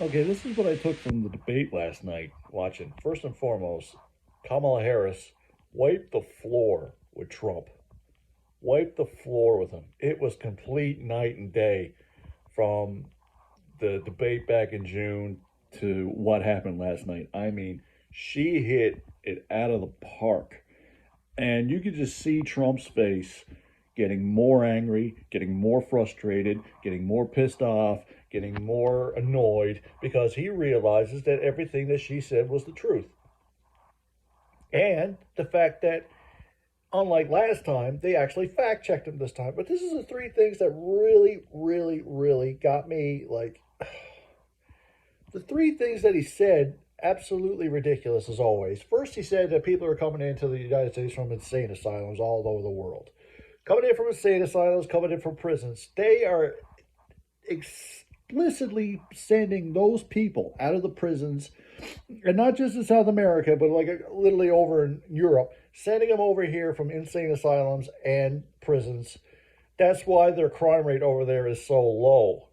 Okay, this is what I took from the debate last night watching. First and foremost, Kamala Harris wiped the floor with Trump. Wiped the floor with him. It was complete night and day from the debate back in June to what happened last night. I mean, she hit it out of the park. And you could just see Trump's face getting more angry, getting more frustrated, getting more pissed off, getting more annoyed because he realizes that everything that she said was the truth. And the fact that, unlike last time, they actually fact checked him this time. But this is the three things that really, really, really got me like the three things that he said absolutely ridiculous as always. First, he said that people are coming into the United States from insane asylums all over the world. Coming in from insane asylums, coming in from prisons. They are explicitly sending those people out of the prisons, and not just in South America, but like literally over in Europe, sending them over here from insane asylums and prisons. That's why their crime rate over there is so low.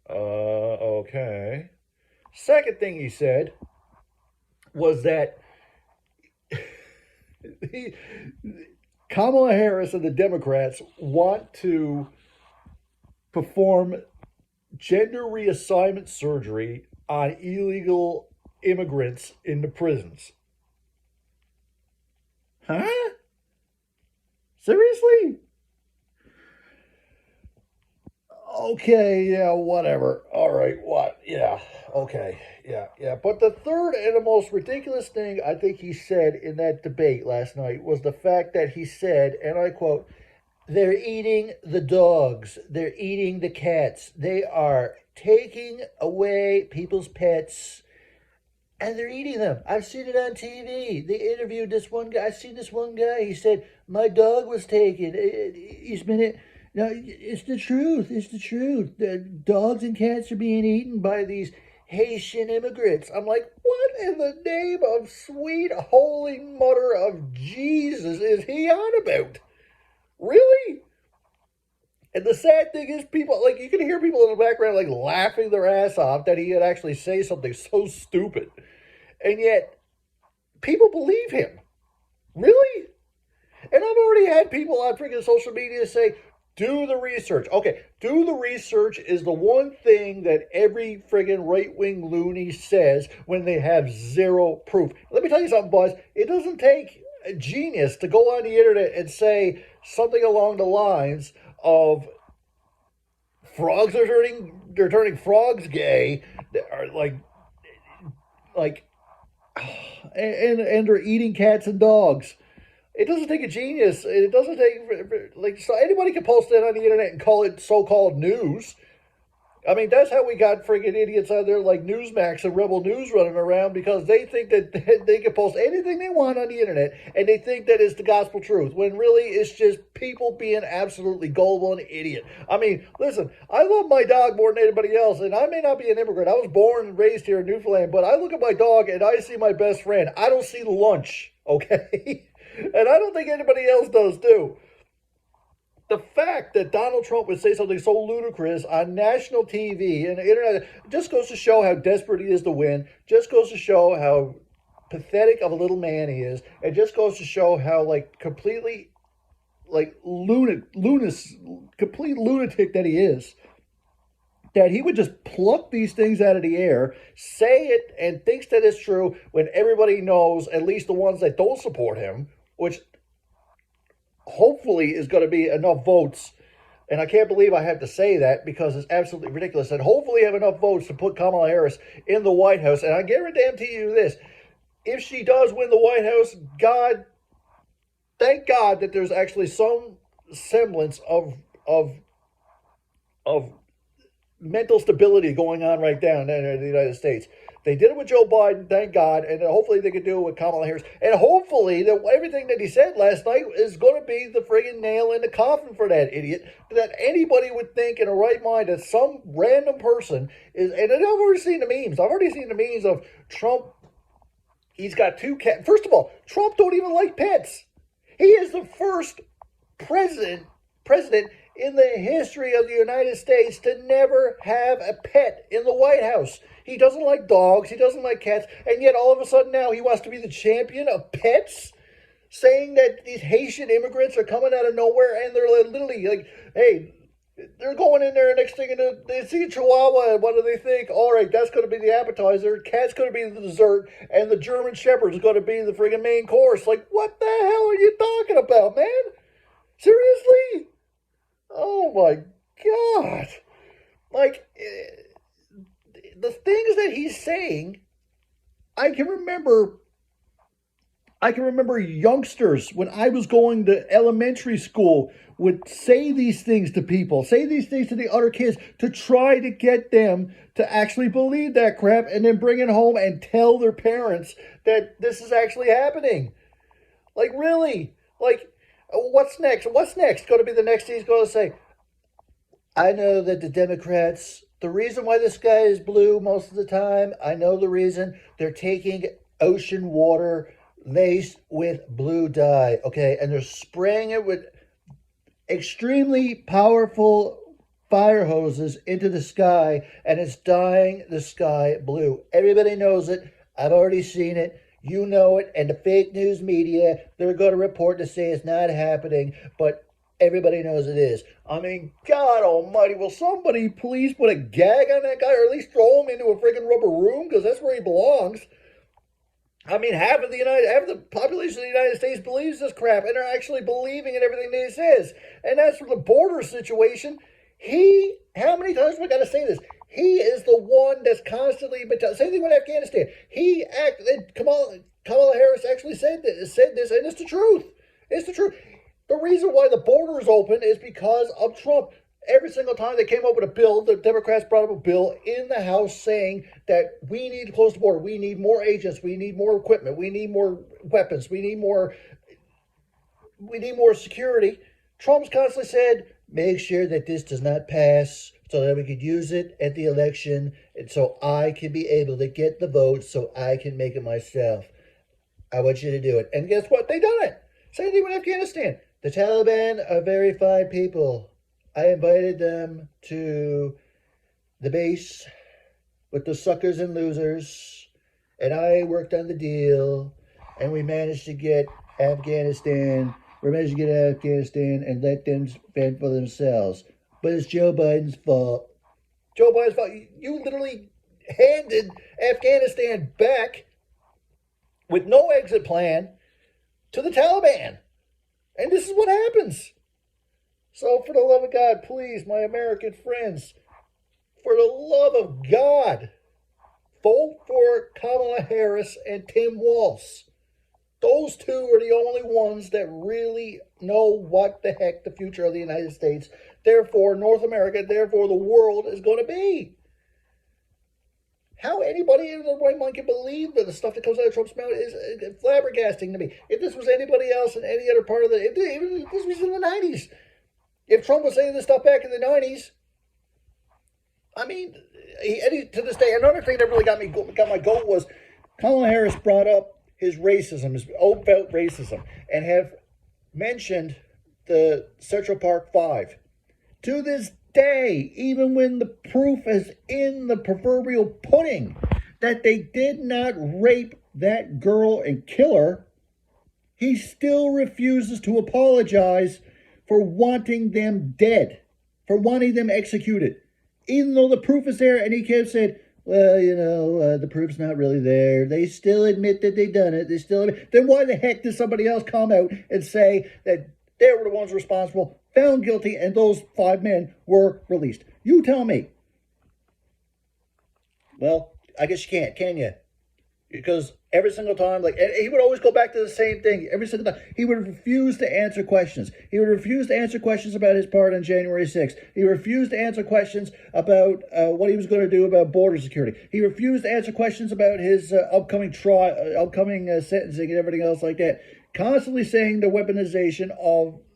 Okay. Second thing he said was that he, Kamala Harris and the Democrats want to perform gender reassignment surgery on illegal immigrants in the prisons. Huh? Seriously? Okay, yeah, whatever. All right, what? Yeah, okay, yeah. But the third and the most ridiculous thing I think he said in that debate last night was the fact that he said, and I quote, they're eating the dogs, they're eating the cats, they are taking away people's pets. And they're eating them. I've seen it on TV. They interviewed this one guy. I've seen this one guy. He said, my dog was taken. He's been no, it's the truth. It's the truth. The dogs and cats are being eaten by these Haitian immigrants. I'm like, what in the name of sweet holy mother of Jesus is he on about? Really? And the sad thing is, people like you can hear people in the background like laughing their ass off that he would actually say something so stupid, and yet people believe him. Really? And I've already had people on freaking social media say, do the research. Okay, do the research is the one thing that every friggin' right wing loony says when they have zero proof. Let me tell you something, boys. It doesn't take a genius to go on the internet and say something along the lines of frogs are turning frogs gay, are like and they're eating cats and dogs. It doesn't take a genius. It doesn't take like so anybody can post that on the internet and call it so-called news. I mean, that's how we got friggin' idiots out there like Newsmax and Rebel News running around because they think that they can post anything they want on the internet and they think that it's the gospel truth when really it's just people being absolutely gullible and idiot. I mean, listen, I love my dog more than anybody else, and I may not be an immigrant. I was born and raised here in Newfoundland, but I look at my dog and I see my best friend. I don't see lunch, okay? And I don't think anybody else does too. The fact that Donald Trump would say something so ludicrous on national TV and the internet just goes to show how desperate he is to win, just goes to show how pathetic of a little man he is, it just goes to show how like completely like complete lunatic that he is. That he would just pluck these things out of the air, say it, and thinks that it's true when everybody knows, at least the ones that don't support him, which hopefully is going to be enough votes. And I can't believe I have to say that because it's absolutely ridiculous. And hopefully have enough votes to put Kamala Harris in the White House. And I guarantee you this: if she does win the White House, God, thank God that there's actually some semblance of mental stability going on right down there in the United States. They did it with Joe Biden, thank God, and hopefully they can do it with Kamala Harris. And hopefully that everything that he said last night is going to be the friggin' nail in the coffin for that idiot. That anybody would think in a right mind that some random person is, and I've already seen the memes. I've already seen the memes of Trump. He's got two cats. First of all, Trump don't even like pets. He is the first president in the history of the United States to never have a pet in the White House. He doesn't like dogs, he doesn't like cats, and yet all of a sudden now he wants to be the champion of pets, saying that these Haitian immigrants are coming out of nowhere and they're literally like, hey, they're going in there next thing and they see a Chihuahua and what do they think? All right, that's going to be the appetizer, cat's going to be the dessert, and the German Shepherd is going to be the friggin' main course. Like, what the hell are you talking about, man? Seriously? Oh my God. Like, the things that he's saying, I can remember youngsters when I was going to elementary school would say these things to people, say these things to the other kids to try to get them to actually believe that crap and then bring it home and tell their parents that this is actually happening. Like, really? Like, what's next? What's next? Going to be the next thing he's going to say, I know that the Democrats, the reason why the sky is blue most of the time, I know the reason. They're taking ocean water laced with blue dye, okay? And they're spraying it with extremely powerful fire hoses into the sky, and it's dyeing the sky blue. Everybody knows it. I've already seen it. You know it. And the fake news media, they're going to report to say it's not happening, but everybody knows it is. I mean, God almighty, will somebody please put a gag on that guy or at least throw him into a freaking rubber room, because that's where he belongs. I mean, half of the population of the United States believes this crap, and they're actually believing in everything that he says. And as for the border situation, how many times have we got to say this? He is the one that's constantly been same thing with Afghanistan. Kamala Harris actually said this, and it's the truth. It's the truth. The reason why the border is open is because of Trump. Every single time they came up with a bill, the Democrats brought up a bill in the House saying that we need to close the border. We need more agents. We need more equipment. We need more weapons. We need more security. Trump's constantly said, make sure that this does not pass so that we could use it at the election and so I can be able to get the vote so I can make it myself. I want you to do it. And guess what? They done it. Same thing with Afghanistan. The Taliban are very fine people. I invited them to the base with the suckers and losers, and I worked on the deal, and we managed to get Afghanistan and let them fend for themselves. But it's Joe Biden's fault. Joe Biden's fault. You literally handed Afghanistan back with no exit plan to the Taliban. And this is what happens. So for the love of God, please, my American friends, for the love of God, vote for Kamala Harris and Tim Walz. Those two are the only ones that really know what the heck the future of the United States, therefore North America, therefore the world is going to be. How anybody in their right mind can believe that the stuff that comes out of Trump's mouth is flabbergasting to me. If this was anybody else in any other part of if this was in the 90s, if Trump was saying this stuff back in the 90s, I mean, to this day, another thing that really got my goat was Kamala Harris brought up his racism, his overt racism, and have mentioned the Central Park Five. To this day, even when the proof is in the proverbial pudding that they did not rape that girl and kill her, he still refuses to apologize for wanting them dead, for wanting them executed. Even though the proof is there, and he kept saying, well, the proof's not really there. They still admit that they done it. Then why the heck did somebody else come out and say that they were the ones responsible, found guilty, and those 5 men were released? You tell me. Well, I guess you can't, can you? Because every single time, and he would always go back to the same thing. Every single time, he would refuse to answer questions. He would refuse to answer questions about his part on January 6th. He refused to answer questions about what he was going to do about border security. He refused to answer questions about his upcoming sentencing and everything else like that. Constantly saying the weaponization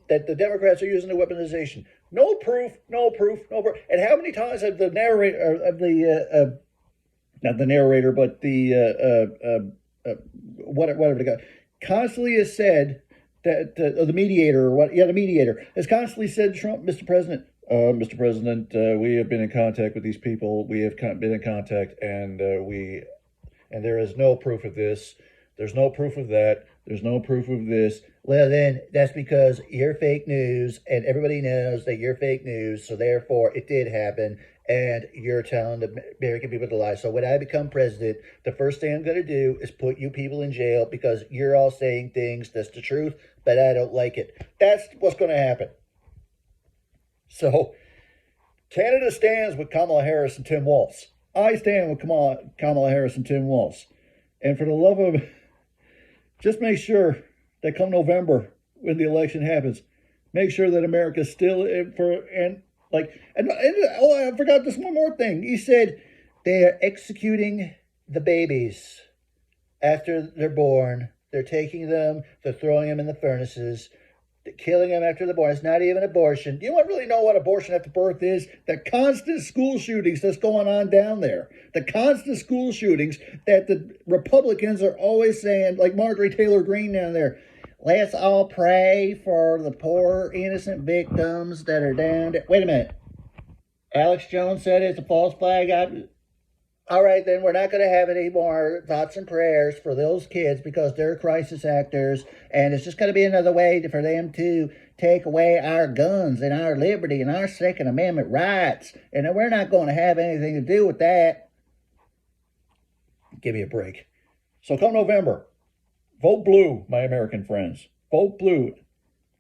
that the Democrats are using the weaponization. No proof, no proof, no proof. And how many times have the narrator not the narrator, but the whatever the guy constantly has said that the mediator or what? Yeah, the mediator has constantly said, Trump, Mr. President, we have been in contact with these people. We have been in contact, and there is no proof of this. There's no proof of that. There's no proof of this. Well, then that's because you're fake news, and everybody knows that you're fake news. So therefore, it did happen, and you're telling the American people to lie. So when I become president, the first thing I'm going to do is put you people in jail because you're all saying things that's the truth, but I don't like it. That's what's going to happen. So Canada stands with Kamala Harris and Tim Walz. I stand with Kamala Harris and Tim Walz. And for the love of, just make sure that come November, when the election happens, make sure that America's still in for, and oh, I forgot this one more thing. He said they are executing the babies after they're born. They're taking them, they're throwing them in the furnaces, killing them after they're born. It's not even abortion. Do you want to really know what abortion after birth is? The constant school shootings that's going on down there. The constant school shootings that the Republicans are always saying, like Marjorie Taylor Greene down there, let's all pray for the poor innocent victims that are down there. Wait a minute. Alex Jones said it's a false flag. All right, then we're not going to have any more thoughts and prayers for those kids because they're crisis actors, and it's just going to be another way for them to take away our guns and our liberty and our Second Amendment rights, and we're not going to have anything to do with that. Give me a break. So come November, vote blue, my American friends. Vote blue.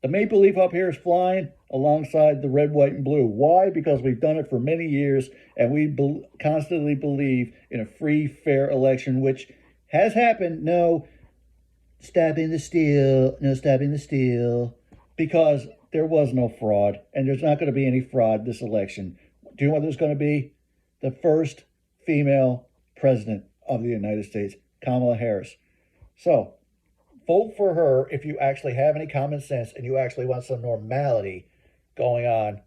The maple leaf up here is flying alongside the red, white, and blue. Why? Because we've done it for many years, and we constantly believe in a free, fair election, which has happened. No stopping the steal, no stopping the steal, because there was no fraud, and there's not going to be any fraud this election. Do you know what there's going to be? The first female president of the United States, Kamala Harris. So, vote for her if you actually have any common sense and you actually want some normality going on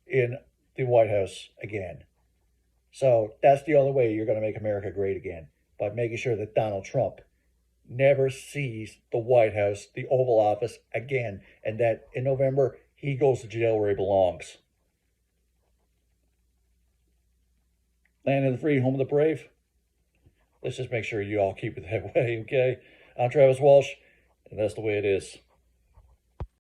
in the White House again. So that's the only way you're going to make America great again, by making sure that Donald Trump never sees the White House, the Oval Office again, and that in November he goes to jail where he belongs. Land of the free, home of the brave. Let's just make sure you all keep it that way, okay? I'm Travis Walsh, and that's the way it is.